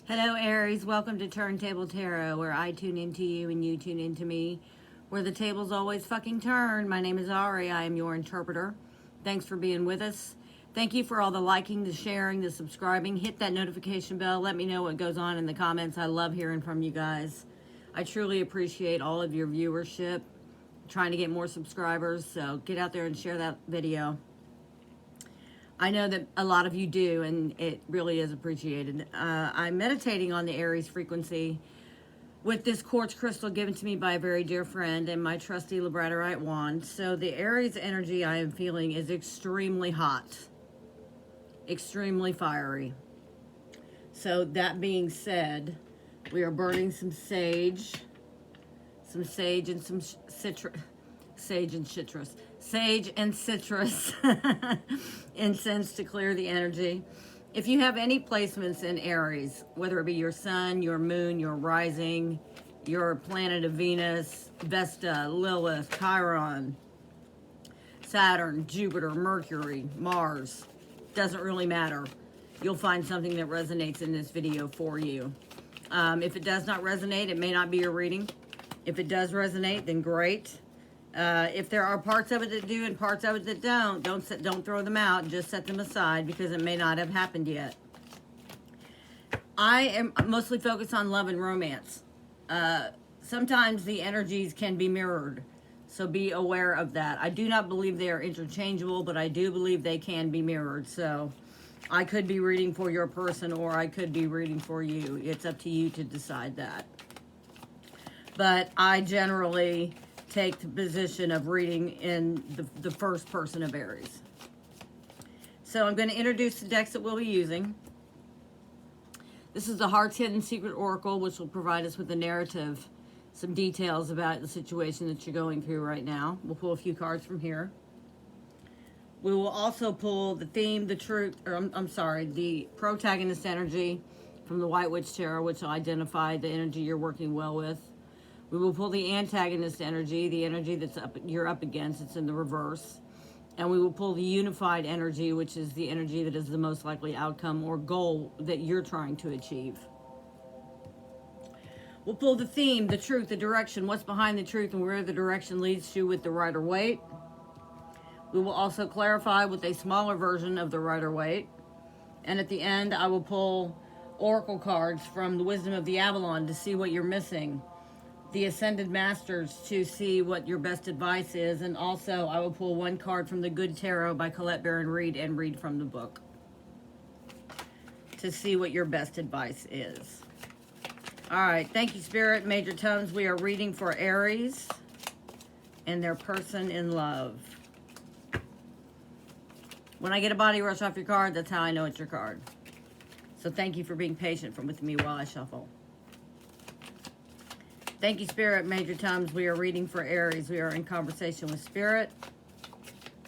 Hello, Aries. Welcome to Turntable Tarot, where I tune into you and you tune into me, where the tables always fucking turn. My name is Ari. I am your interpreter. Thanks for being with us. Thank you for all the liking, the sharing, the subscribing. Hit that notification bell. Let me know what goes on in the comments. I love hearing from you guys. I truly appreciate all of your viewership. I'm trying to get more subscribers, so get out there and share that video. I know that a lot of you do, and it really is appreciated. I'm meditating on the Aries frequency with this quartz crystal given to me by a very dear friend and my trusty labradorite wand. So the Aries energy I am feeling is extremely hot, extremely fiery. So that being said, we are burning some sage and some citrus. Sage and citrus incense to clear the energy. If you have any placements in Aries, whether it be your sun, your moon, your rising, your planet of Venus, Vesta, Lilith, Chiron, Saturn, Jupiter, Mercury, Mars, doesn't really matter. You'll find something that resonates in this video for you. If it does not resonate, it may not be your reading. If it does resonate, then great. If there are parts of it that do and parts of it that don't throw them out. Just set them aside because it may not have happened yet. I am mostly focused on love and romance. Sometimes the energies can be mirrored, so be aware of that. I do not believe they are interchangeable, but I do believe they can be mirrored. So I could be reading for your person or I could be reading for you. It's up to you to decide that. But I generally take the position of reading in the first person of Aries. So I'm going to introduce the decks that we'll be using. This is the Heart's Hidden Secret Oracle, which will provide us with a narrative, some details about the situation that you're going through right now. We'll pull a few cards from here. We will also pull the theme, the truth, or the protagonist energy from the White Witch Tarot, which will identify the energy you're working well with. We will pull the antagonist energy, the energy you're up against. It's in the reverse. And we will pull the unified energy, which is the energy that is the most likely outcome or goal that you're trying to achieve. We'll pull the theme, the truth, the direction, what's behind the truth and where the direction leads to with the Rider-Waite. We will also clarify with a smaller version of the Rider-Waite. And at the end, I will pull oracle cards from the Wisdom of the Avalon to see what you're missing. The Ascended Masters to see what your best advice is, and also I will pull one card from the Good Tarot by Colette Baron Reid and read from the book to see what your best advice is. All right, thank you, Spirit. Major Tones, we are reading for Aries and their person in love. When I get a body rush off your card, that's how I know it's your card. So thank you for being patient with me while I shuffle. Thank you, Spirit. Major Tones, we are reading for Aries. We are in conversation with Spirit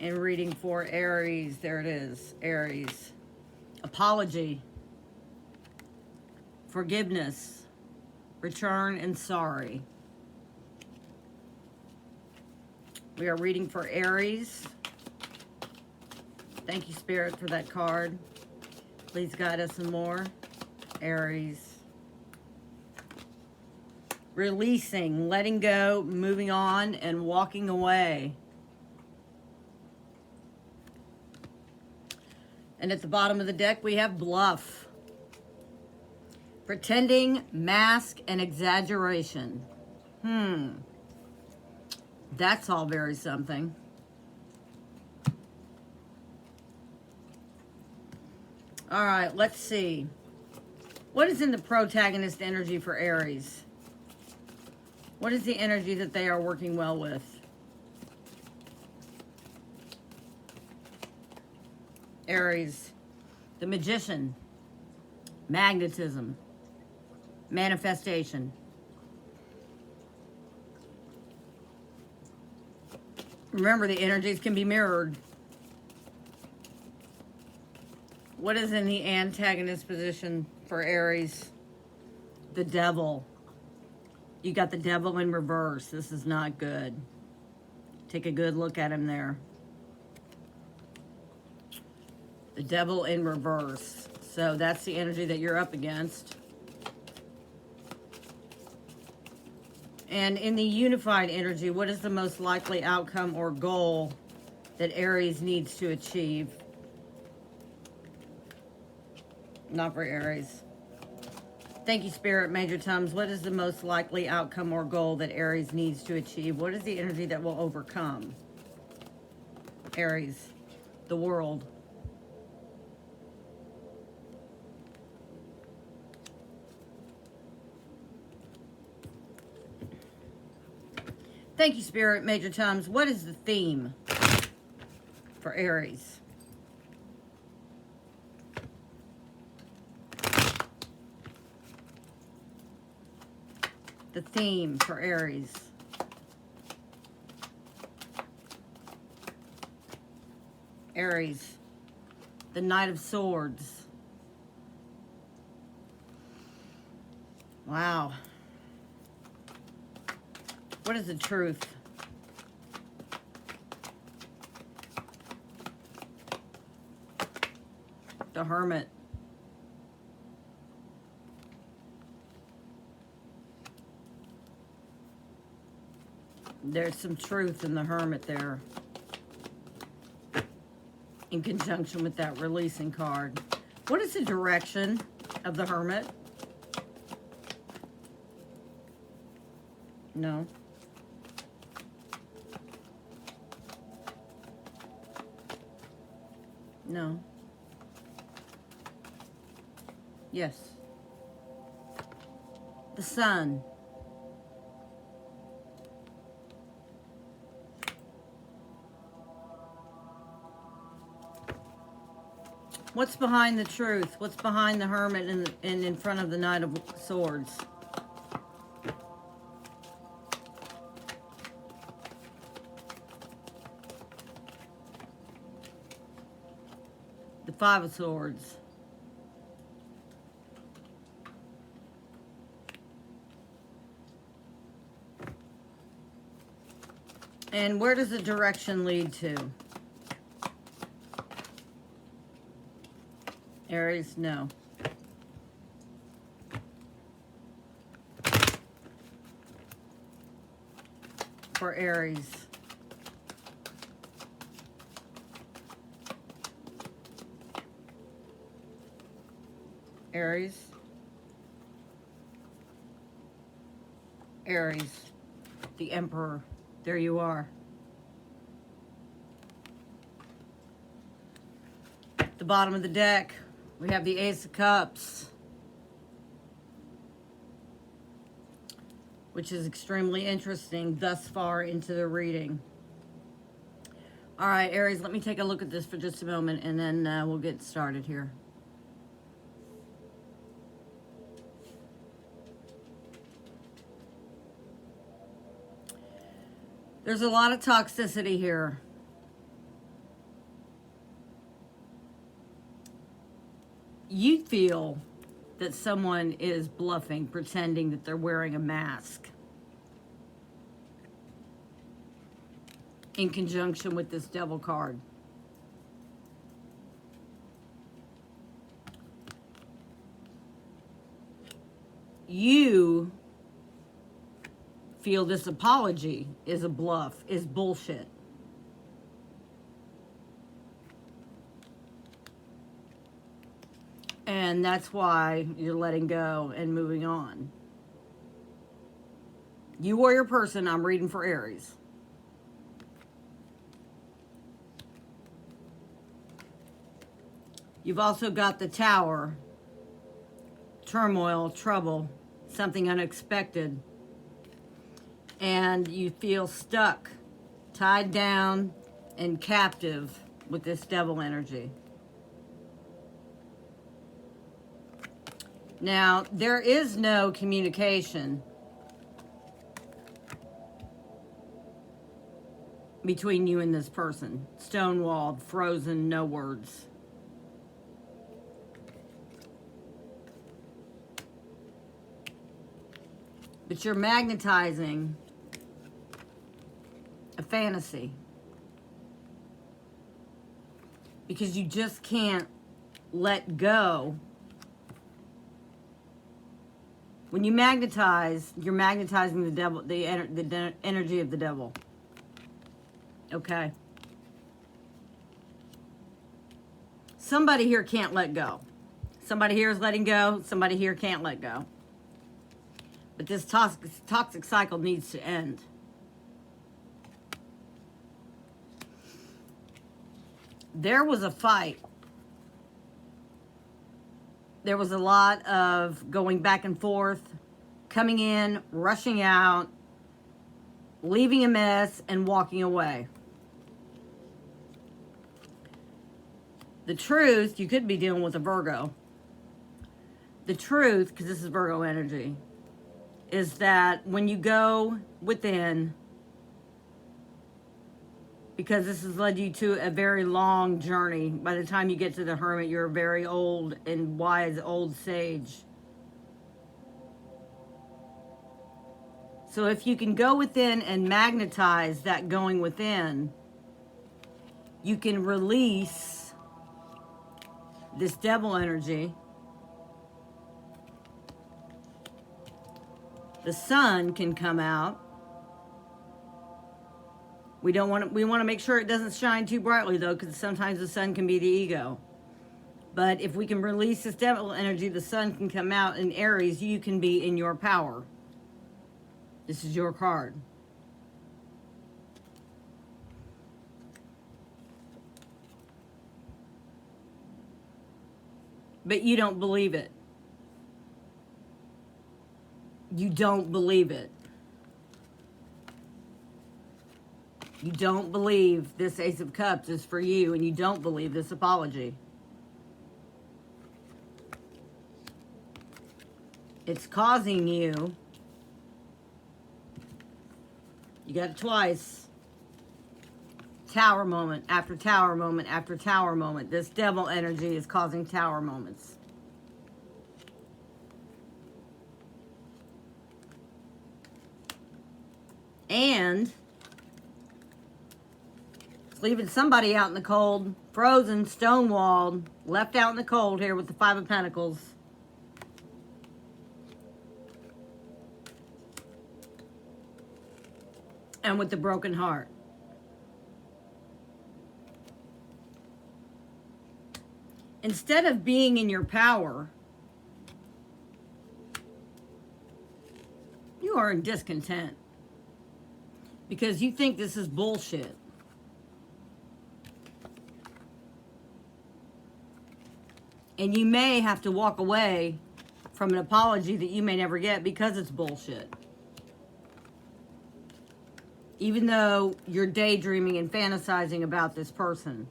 and reading for Aries. There it is, Aries. Apology, forgiveness, return, and sorry. We are reading for Aries. Thank you, Spirit, for that card. Please guide us some more. Aries. Releasing, letting go, moving on, and walking away. And at the bottom of the deck, we have bluff. Pretending, mask, and exaggeration. That's all very something. All right, let's see. What is in the protagonist energy for Aries? What is the energy that they are working well with? Aries, the Magician, magnetism, manifestation. Remember, the energies can be mirrored. What is in the antagonist position for Aries? The Devil. You got the Devil in reverse. This is not good. Take a good look at him there. The Devil in reverse. So that's the energy that you're up against. And in the unified energy, what is the most likely outcome or goal that Aries needs to achieve? Not for Aries. Thank you, Spirit. Major Tums. What is the most likely outcome or goal that Aries needs to achieve? What is the energy that will overcome? Aries. The world. Thank you, Spirit. Major Tums. What is the theme for Aries? The theme for Aries. Aries. The Knight of Swords. Wow. What is the truth? The Hermit. There's some truth in the Hermit there, in conjunction with that releasing card. What is the direction of the Hermit? No. No. Yes. The Sun. What's behind the truth? What's behind the Hermit and in front of the Knight of Swords? The Five of Swords. And where does the direction lead to? Aries, no. For Aries. Aries. Aries. The Emperor. There you are. At the bottom of the deck, we have the Ace of Cups, which is extremely interesting thus far into the reading. All right, Aries, let me take a look at this for just a moment, and then we'll get started here. There's a lot of toxicity here. You feel that someone is bluffing, pretending that they're wearing a mask in conjunction with this Devil card. You feel this apology is a bluff, is bullshit. And that's why you're letting go and moving on. You warrior person, I'm reading for Aries. You've also got the Tower, turmoil, trouble, something unexpected. And you feel stuck, tied down, and captive with this Devil energy. Now, there is no communication between you and this person. Stonewalled, frozen, no words. But you're magnetizing a fantasy. Because you just can't let go When you magnetize, you're magnetizing the devil, the energy of the devil. Okay. Somebody here can't let go. Somebody here is letting go. Somebody here can't let go. But this toxic cycle needs to end. There was a fight. There was a lot of going back and forth, coming in, rushing out, leaving a mess, and walking away. The truth, you could be dealing with a Virgo. The truth, because this is Virgo energy, is that when you go within, because this has led you to a very long journey. By the time you get to the Hermit, you're a very old and wise old sage. So if you can go within and magnetize that going within, you can release this devil energy. The sun can come out. We want to make sure it doesn't shine too brightly though, because sometimes the sun can be the ego. But if we can release this devil energy, the sun can come out. In Aries, you can be in your power. This is your card. But you don't believe it. You don't believe it. You don't believe this Ace of Cups is for you, and you don't believe this apology. It's causing you, you got it twice, tower moment after tower moment after tower moment. This devil energy is causing tower moments. And it's leaving somebody out in the cold, frozen, stonewalled, left out in the cold here with the Five of Pentacles. And with the broken heart. Instead of being in your power, you are in discontent. Because you think this is bullshit. And you may have to walk away from an apology that you may never get because it's bullshit. Even though you're daydreaming and fantasizing about this person.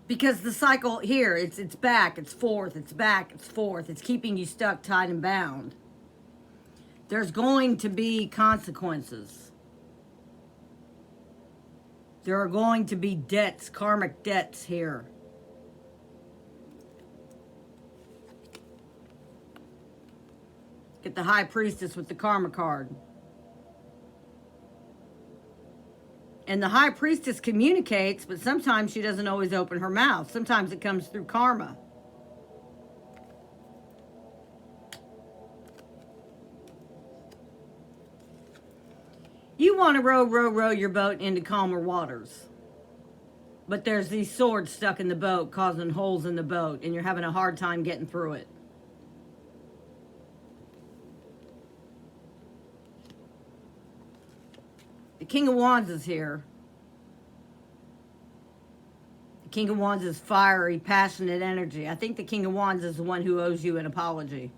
Because the cycle here, it's back, it's forth, it's back, it's forth. It's keeping you stuck, tied, and bound. There's going to be consequences. There are going to be debts, karmic debts here. Get the High Priestess with the Karma card. And the High Priestess communicates, but sometimes she doesn't always open her mouth. Sometimes it comes through karma. You want to row your boat into calmer waters. But there's these swords stuck in the boat, causing holes in the boat, and you're having a hard time getting through it. The King of Wands is here. The King of Wands is fiery, passionate energy. I think the King of Wands is the one who owes you an apology.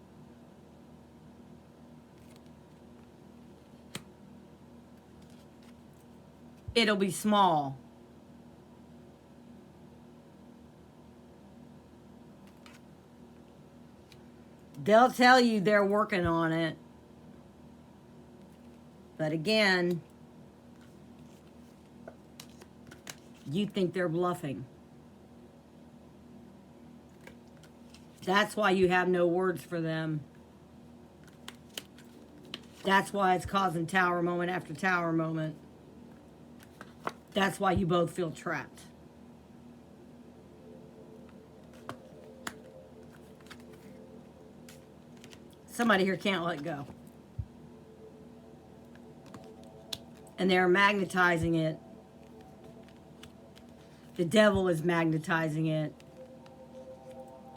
It'll be small. They'll tell you they're working on it. But again, you think they're bluffing. That's why you have no words for them. That's why it's causing tower moment after tower moment. That's why you both feel trapped. Somebody here can't let go. And they're magnetizing it. The devil is magnetizing it.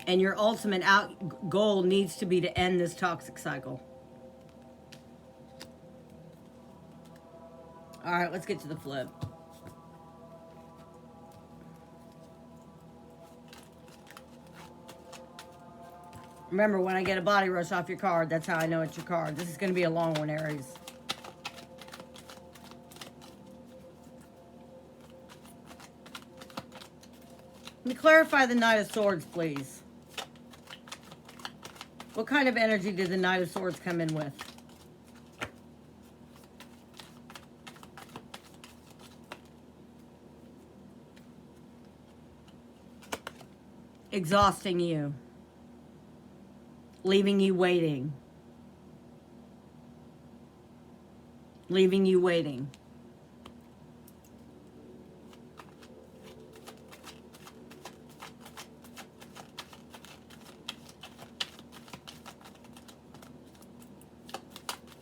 And your ultimate goal needs to be to end this toxic cycle. All right, let's get to the flip. Remember, when I get a body rush off your card, that's how I know it's your card. This is going to be a long one, Aries. Let me clarify the Knight of Swords, please. What kind of energy did the Knight of Swords come in with? Exhausting you. Leaving you waiting. Leaving you waiting.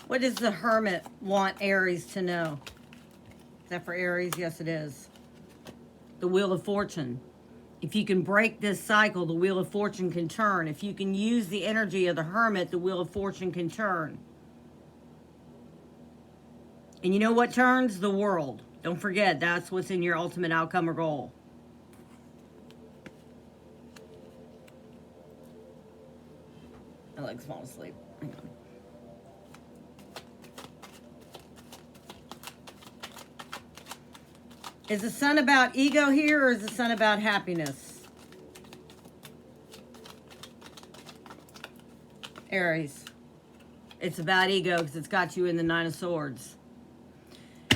What does the Hermit want Aries to know? Is that for Aries? Yes, it is. The Wheel of Fortune. If you can break this cycle, the Wheel of Fortune can turn. If you can use the energy of the Hermit, the Wheel of Fortune can turn. And you know what turns? The world. Don't forget, that's what's in your ultimate outcome or goal. Alex, fall asleep. Hang on. Is the sun about ego here, or is the sun about happiness? Aries. It's about ego because it's got you in the Nine of Swords.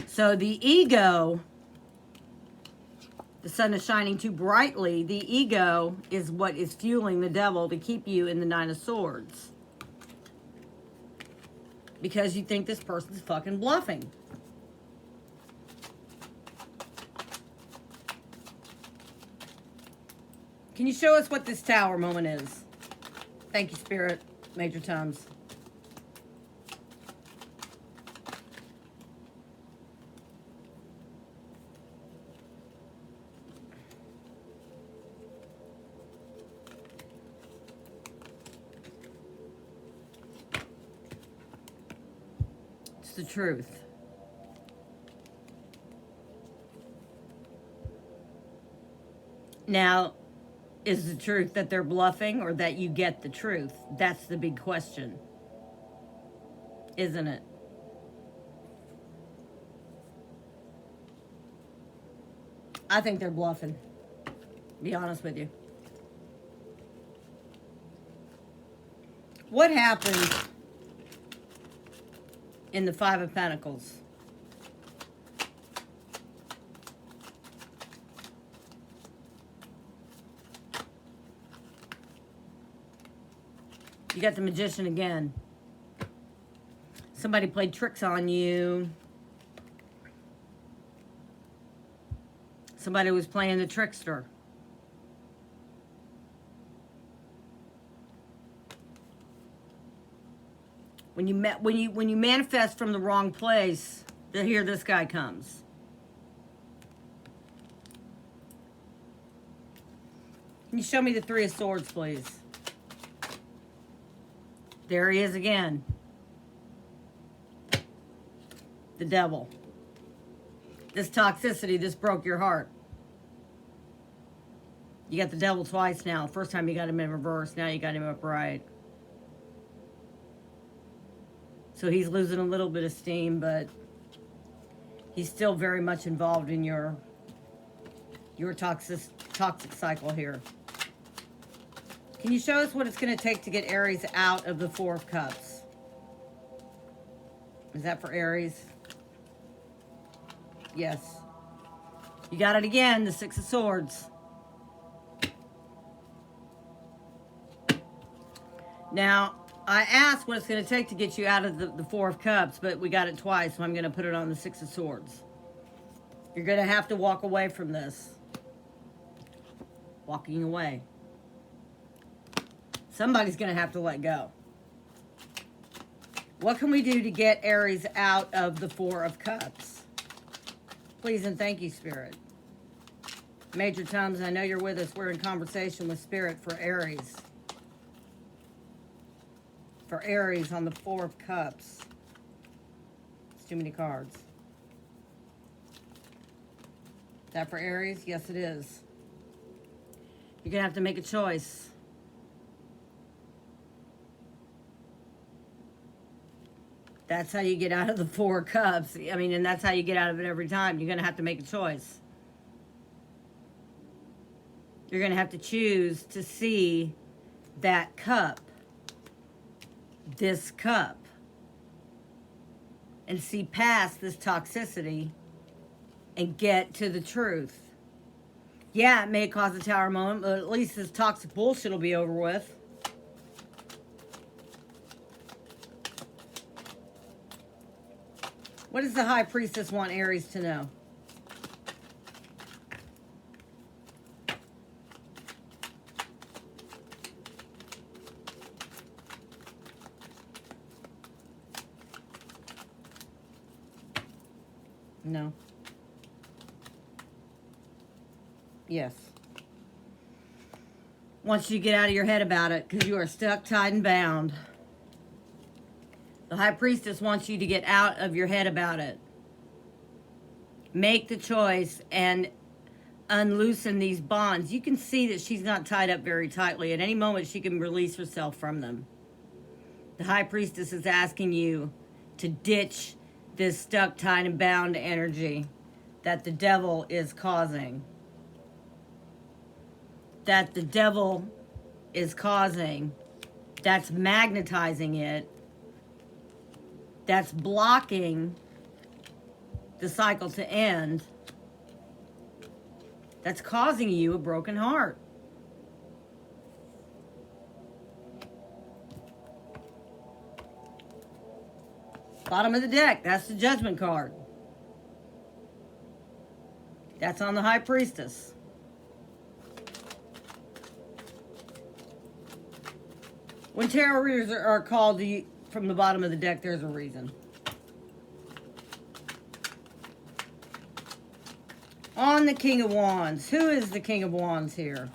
So the ego, the sun is shining too brightly. The ego is what is fueling the devil to keep you in the Nine of Swords. Because you think this person's fucking bluffing. Can you show us what this Tower moment is? Thank you, Spirit. Major Tums. It's the truth. Now, is the truth that they're bluffing or that you get the truth? That's the big question. Isn't it? I think they're bluffing. Be honest with you. What happened in the Five of Pentacles? You got the Magician again. Somebody played tricks on you. Somebody was playing the trickster. When you manifest from the wrong place, here this guy comes. Can you show me the Three of Swords, please? There he is again. The devil. This toxicity, this broke your heart. You got the devil twice now. First time you got him in reverse, now you got him upright. So he's losing a little bit of steam, but he's still very much involved in your toxic cycle here. Can you show us what it's going to take to get Aries out of the Four of Cups? Is that for Aries? Yes. You got it again, the Six of Swords. Now, I asked what it's going to take to get you out of the Four of Cups, but we got it twice, so I'm going to put it on the Six of Swords. You're going to have to walk away from this. Walking away. Somebody's going to have to let go. What can we do to get Aries out of the Four of Cups? Please and thank you, Spirit. Major Tums, I know you're with us. We're in conversation with Spirit for Aries. For Aries on the Four of Cups. It's too many cards. Is that for Aries? Yes, it is. You're going to have to make a choice. That's how you get out of the Four of Cups. I mean, and that's how you get out of it every time. You're going to have to make a choice. You're going to have to choose to see that cup, this cup, and see past this toxicity and get to the truth. Yeah, it may cause a tower moment, but at least this toxic bullshit will be over with. What does the High Priestess want Aries to know? No. Yes. Once you get out of your head about it, because you are stuck, tied, and bound. The High Priestess wants you to get out of your head about it. Make the choice and unloosen these bonds. You can see that she's not tied up very tightly. At any moment, she can release herself from them. The High Priestess is asking you to ditch this stuck, tied, and bound energy that the devil is causing. That the devil is causing. That's magnetizing it. That's blocking the cycle to end. That's causing you a broken heart. Bottom of the deck, that's the Judgment card. That's on the High Priestess. When tarot readers are called from the bottom of the deck, there's a reason. On the King of Wands. Who is the King of Wands here?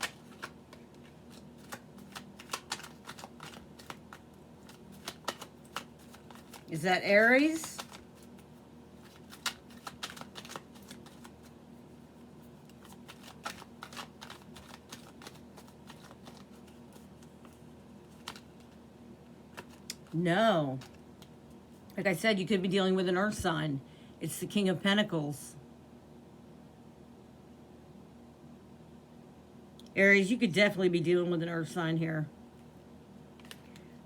Is that Aries? No. Like I said, you could be dealing with an earth sign. It's the King of Pentacles. Aries, you could definitely be dealing with an earth sign here.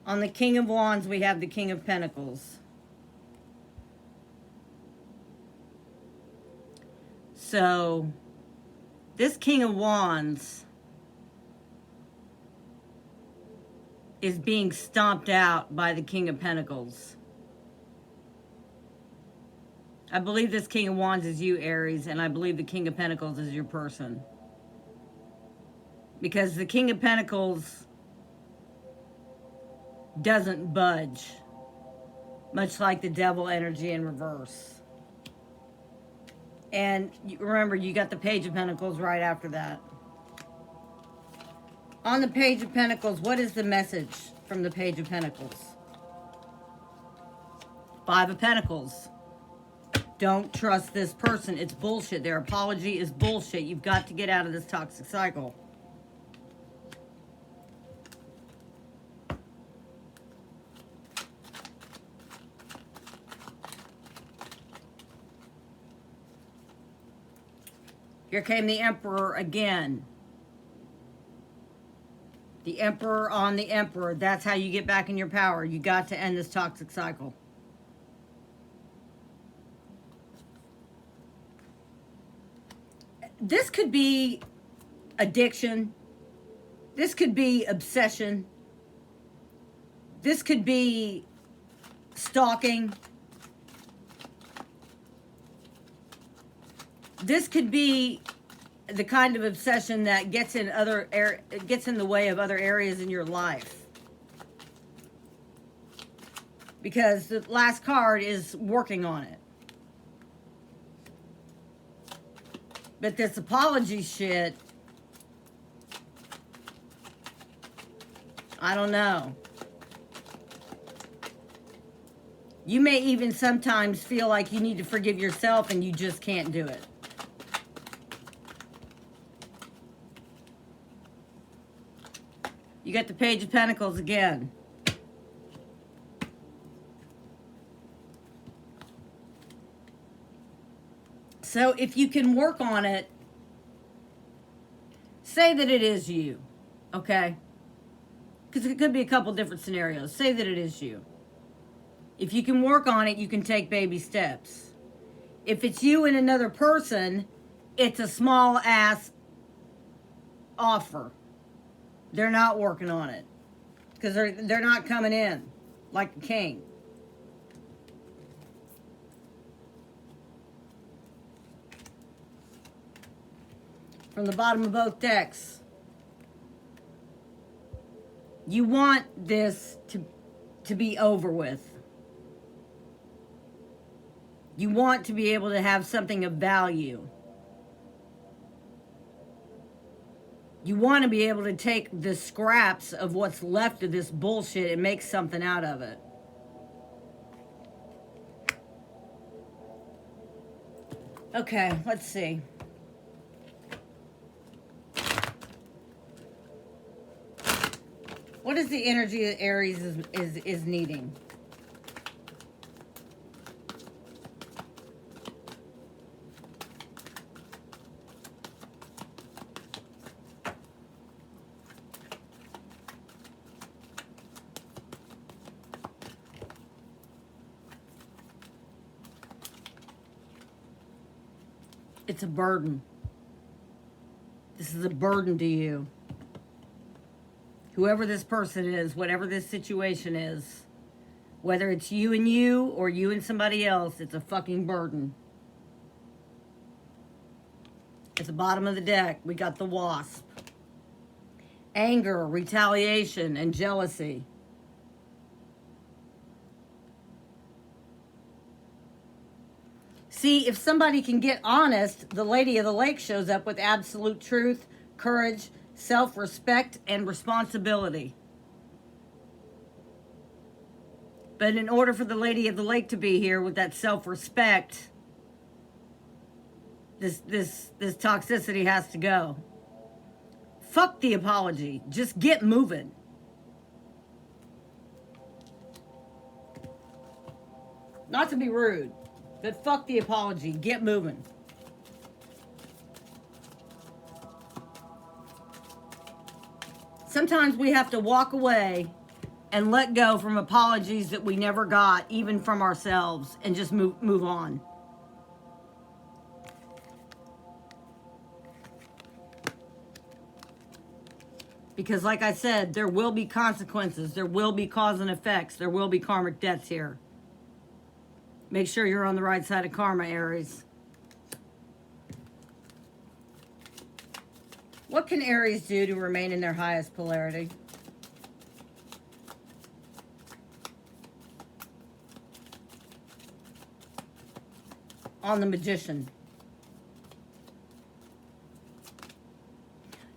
On the King of Wands, we have the King of Pentacles. So, this King of Wands is being stomped out by the King of Pentacles. I believe this King of Wands is you, Aries, and I believe the King of Pentacles is your person. Because the King of Pentacles doesn't budge, much like the devil energy in reverse. And remember, you got the Page of Pentacles right after that. On the Page of Pentacles, what is the message from the Page of Pentacles? Five of Pentacles. Don't trust this person. It's bullshit. Their apology is bullshit. You've got to get out of this toxic cycle. Here came the Emperor again. The Emperor on the Emperor. That's how you get back in your power. You got to end this toxic cycle. This could be addiction. This could be obsession. This could be stalking. This could be the kind of obsession that gets in the way of other areas in your life. because the last card is working on it. But this apology shit, I don't know. You may even sometimes feel like you need to forgive yourself and you just can't do it. You got the Page of Pentacles again. So if you can work on it, say that it is you, okay? Because it could be a couple different scenarios. Say that it is you. If you can work on it, you can take baby steps. If it's you and another person, it's a small ass offer. They're not working on it because they're not coming in like a king. From the bottom of both decks, you want this to be over with. You want to be able to have something of value. You want to be able to take the scraps of what's left of this bullshit and make something out of it. Okay, let's see. What is the energy that Aries is needing? It's a burden. This is a burden to you. Whoever this person is, whatever this situation is, whether it's you and you or you and somebody else, it's a fucking burden. At the bottom of the deck, we got the Wasp. Anger, retaliation, and jealousy. See, if somebody can get honest, the Lady of the Lake shows up with absolute truth, courage, self-respect, and responsibility. But in order for the Lady of the Lake to be here with that self-respect, this toxicity has to go. Fuck the apology. Just get moving. Not to be rude, but fuck the apology. Get moving. Sometimes we have to walk away and let go from apologies that we never got, even from ourselves, and just move on. Because like I said, there will be consequences. There will be cause and effects. There will be karmic debts here. Make sure you're on the right side of karma, Aries. What can Aries do to remain in their highest polarity? On the Magician.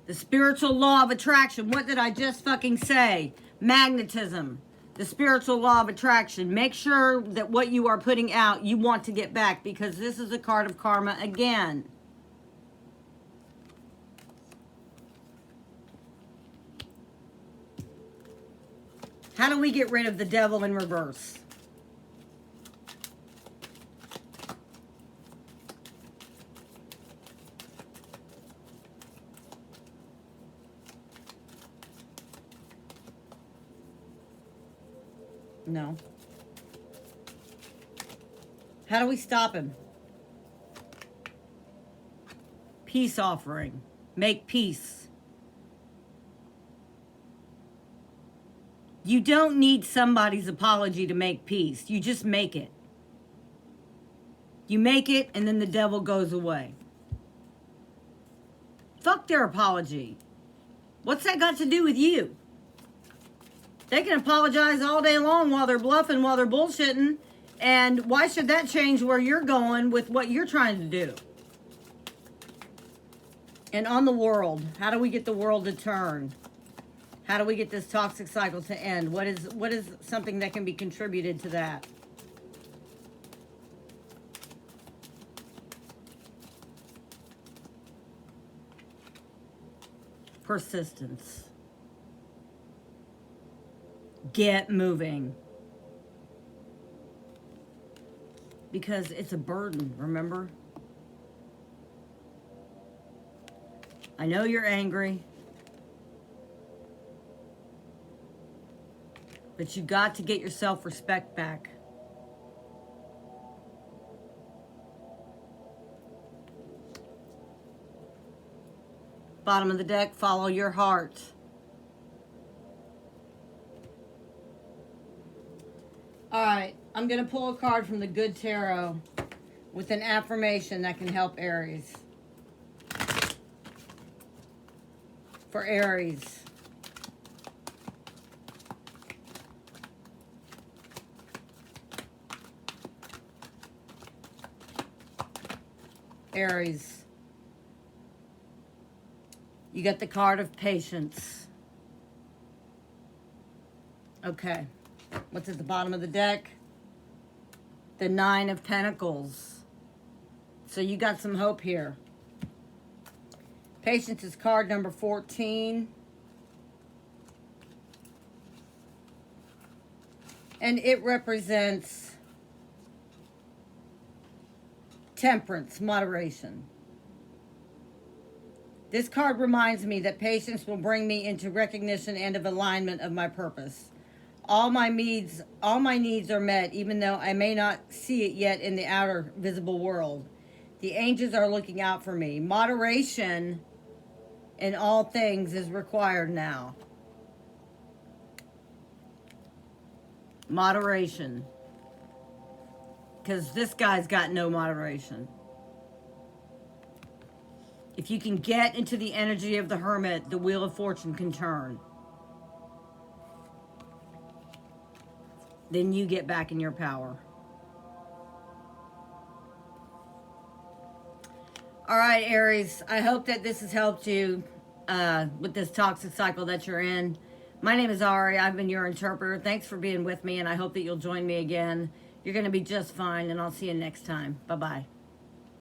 The spiritual law of attraction. What did I just fucking say? Magnetism. The spiritual law of attraction. Make sure that what you are putting out, you want to get back, because this is a card of karma again. How do we get rid of the devil in reverse? No. How do we stop him? Peace offering. Make peace. You don't need somebody's apology to make peace. You just make it. You make it, and then the devil goes away. Fuck their apology. What's that got to do with you? They can apologize all day long while they're bluffing, while they're bullshitting. And why should that change where you're going with what you're trying to do? And on the world, how do we get the world to turn? How do we get this toxic cycle to end? What is something that can be contributed to that? Persistence. Get moving. Because it's a burden, remember? I know you're angry. But you got to get your self-respect back. Bottom of the deck, follow your heart. All right, I'm going to pull a card from the Good Tarot with an affirmation that can help Aries. For Aries. Aries. You got the card of patience. Okay. What's at the bottom of the deck? The Nine of Pentacles. So you got some hope here. Patience is card number 14. And it represents temperance, moderation. This card reminds me that patience will bring me into recognition and of alignment of my purpose. All my needs are met, even though I may not see it yet in the outer visible world. The angels are looking out for me. Moderation in all things is required now. Moderation. Because this guy's got no moderation. If you can get into the energy of the Hermit, the Wheel of Fortune can turn. Then you get back in your power. All right, Aries, I hope that this has helped you with this toxic cycle that you're in. My name is Ari. I've been your interpreter. Thanks for being with me, and I hope that you'll join me again. You're going to be just fine, and I'll see you next time. Bye-bye.